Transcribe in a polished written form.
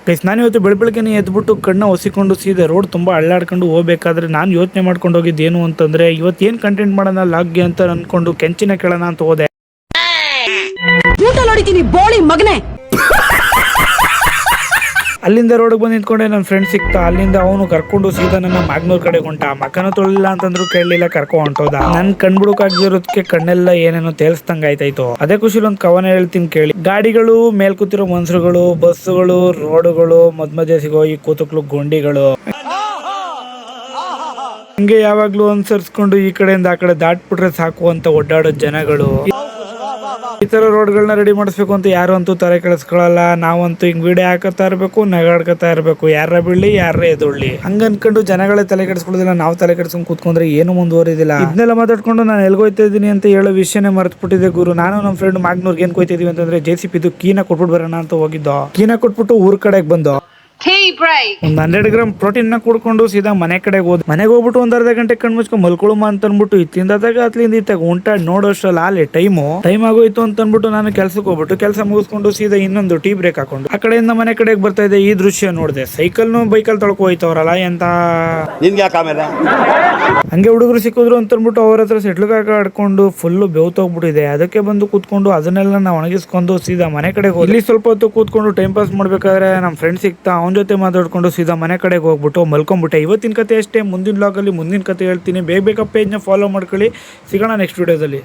Guys ನಾನು ಇವತ್ತು ಬೆಳಬೆಳಗ್ಗೆನೇ ಎದ್ಬಿಟ್ಟು ಕಣ್ಣ ಒಸಿಕೊಂಡು ಸೀದಾ ರೋಡ್ ತುಂಬಾ ಅಳ್ಳಾಡ್ಕೊಂಡು ಹೋಗ್ಬೇಕಾದ್ರೆ ನಾನು ಯೋಚನೆ ಮಾಡ್ಕೊಂಡು ಹೋಗಿದ್ದು ಏನು ಅಂತಂದ್ರೆ ಇವತ್ತು ಏನ್ ಕಂಟೆಂಟ್ ಮಾಡೋಣ ಲಾಗ್ಗೆ ಅಂತ ಅನ್ಕೊಂಡು ಕೆಂಚಿನ ಕೇಳೋಣ ಅಂತ ಹೋದೆ. ಅಲ್ಲಿಂದ ರೋಡ್ಗೆ ಬಂದು ನಿಂತ್ಕೊಂಡೆ ನನ್ನ ಫ್ರೆಂಡ್ ಸಿಕ್ತ. ಅಲ್ಲಿಂದ ಅವನು ಕರ್ಕೊಂಡು ಸೀದಾ ನನ್ನ ಮ್ಯಾಗ್ನೂರ್ ಕಡೆ ಹೊಂಟ. ಮಕ್ಕನ ತೊಳಿಲ್ಲ ಅಂತಂದ್ರು ಕೇಳಲಿಲ್ಲ, ಕರ್ಕೊ ಹೊಂಟೋದ. ನನ್ ಕಣ್ಬಿಡಕ್ಕಾಗದಿರೋದಕ್ಕೆ ಕಣ್ಣೆಲ್ಲ ಏನೇನೋ ತೇಲ್ಸ್ದಂಗ ಆಯ್ತಾಯ್ತು. ಅದೇ ಖುಷಿಲಿ ಒಂದು ಕವನ ಹೇಳ್ತೀನಿ ಕೇಳಿ. ಗಾಡಿಗಳು, ಮೇಲ್ ಕೂತಿರೋ ಮನ್ಸರುಗಳು, ಬಸ್ಸುಗಳು, ರೋಡುಗಳು, ಮಧ್ಯ ಸಿಗೋ ಈ ಕೂತಕ್ಲು ಗುಂಡಿಗಳು, ಹಂಗೆ ಯಾವಾಗ್ಲೂ ಅನ್ಸರ್ಸ್ಕೊಂಡು ಈ ಕಡೆಯಿಂದ ಆ ಕಡೆ ದಾಟ್ಬಿಟ್ರೆ ಸಾಕು ಅಂತ ಓಡಾಡೋ ಜನಗಳು. ಈ ತರ ರೋಡ್ಗಳನ್ನ ರೆಡಿ ಮಾಡಿಸ್ಬೇಕು ಅಂತ ಯಾರು ಅಂತೂ ತಲೆ ಕೆಡಿಸ್ಕೊಳ್ಳಲ್ಲ. ನಾವಂತೂ ಹಿಂಗ್ ವಿಡಿಯೋ ಹಾಕತ್ತಾ ಇರ್ಬೇಕು, ನಗಾಡ್ಕೊತಾ ಇರ್ಬೇಕು, ಯಾರ ಬೀಳ್ಲಿ ಯಾರ ಎದುಳ್ಳಿ ಹಂಗ ಅನ್ಕೊಂಡು ಜನಗಳೇ ತಲೆ ಕೆಡಿಸ್ಕೊಳ್ಳೋದಿಲ್ಲ. ನಾವು ತಲೆ ಕೆಡಿಸ್ಕೊಂಡು ಕೂತ್ಕೊಂಡ್ರೆ ಏನು ಮುಂದುವರಿದಿಲ್ಲ. ಇದನ್ನೆಲ್ಲ ಮಾತಾಡ್ಕೊಂಡು ನಾನು ಎಲ್ಗೋಯ್ತಾ ಇದೀನಿ ಅಂತ ಹೇಳೋ ವಿಷಯನೇ ಮರೆತುಬಿಟ್ಟಿದೆ ಗುರು. ನಾನು ನಮ್ಮ ಫ್ರೆಂಡ್ ಮ್ಯಾಗ್ನೂರ್ಗೆ ಏನ್ ಕೊಯ್ತಿದೀವಿ ಅಂತಂದ್ರೆ JCB ಕೀನ ಕೊಟ್ಬಿಟ್ಟು ಬರೋಣ ಅಂತ ಹೋಗಿದ್ದೋ. ಕೀನ ಕೊಟ್ಬಿಟ್ಟು ಊರ್ ಕಡೆಗೆ ಬಂದೋ. ಒಂದ್ 100 ಗ್ರಾಮ್ ಪ್ರೋಟೀನ್ ನ ಕುಡ್ಕೊಂಡು ಸೀದಾ ಮನೆ ಕಡೆಗೆ ಹೋದ್. ಮನೆಗೆ ಹೋಗ್ಬಿಟ್ಟು ಒಂದ್ ಅರ್ಧ ಗಂಟೆ ಕಣ್ ಮುಚ್ಕೊಂಡ್ ಮಲ್ಕೊಳುಮ ಅಂತ ಅನ್ಬಿಟ್ಟು ಇತ್ತಿಂದಾಗ ಅತ್ಲಿಂದ ಇತ್ತಾಗ ಉಂಟಾಡ್ ನೋಡೋಷ್ಟ್ರಲ್ಲಿ ಆಲೆ ಟೈಮ್ ಆಗೋಯ್ತು ಅಂತ ಅನ್ಬಿಟ್ಟು ನಾನು ಕೆಲ್ಸಕ್ಕೆ ಹೋಗ್ಬಿಟ್ಟು ಕೆಲಸ ಮುಗಿಸ್ಕೊಂಡು ಸೀದಾ ಇನ್ನೊಂದು ಟೀ ಬ್ರೇಕ್ ಹಾಕೊಂಡು ಆ ಕಡೆಯಿಂದ ಮನೆ ಕಡೆಗೆ ಬರ್ತಾ ಇದೆ. ಈ ದೃಶ್ಯ ನೋಡಿದೆ. ಸೈಕಲ್ನು ಬೈಕಲ್ ತೊಳ್ಕೊ ಹೋಯ್ತವ್ರಲ್ಲ ಎಂತ ಹಂಗೆ ಹುಡುಗರು ಸಿಕ್ಕಿದ್ರು ಅಂತ ಅನ್ಬಿಟ್ಟು ಅವ್ರ ಹತ್ರ ಸೆಟ್ಲ್ಗೆ ಆಡ್ಕೊಂಡು ಫುಲ್ ಬೆವ್ತೋಗ್ಬಿಟ್ಟಿದೆ. ಅದಕ್ಕೆ ಬಂದು ಕೂತ್ಕೊಂಡು ಅದನ್ನೆಲ್ಲ ನಾವು ಒಣಗಿಸ್ಕೊಂಡು ಸೀದಾ ಮನೆ ಕಡೆಗೆ ಹೋಗಿ ಇಲ್ಲಿ ಸ್ವಲ್ಪ ಹೊತ್ತು ಕೂತ್ಕೊಂಡು ಟೈಮ್ ಪಾಸ್ ಮಾಡ್ಬೇಕಾದ್ರೆ ನಮ್ಮ ಫ್ರೆಂಡ್ ಸಿಕ್ತಾ. ಅವನ ಜೊತೆ ಮಾತಾಡ್ಕೊಂಡು ಸೀದಾ ಮನೆ ಕಡೆಗೆ ಹೋಗ್ಬಿಟ್ಟು ಮಲ್ಕೊಂಡ್ಬಿಟ್ಟೆ. ಇವತ್ತಿನ ಕತೆ ಅಷ್ಟೇ. ಮುಂದಿನ ಬ್ಲಾಗಲ್ಲಿ ಮುಂದಿನ ಕತೆ ಹೇಳ್ತೀನಿ. ಬೇಗ ಪೇಜ್ನ ಫಾಲೋ ಮಾಡ್ಕೊಳ್ಳಿ. ಸಿಗೋಣ ನೆಕ್ಸ್ಟ್ ವಿಡಿಯೋದಲ್ಲಿ.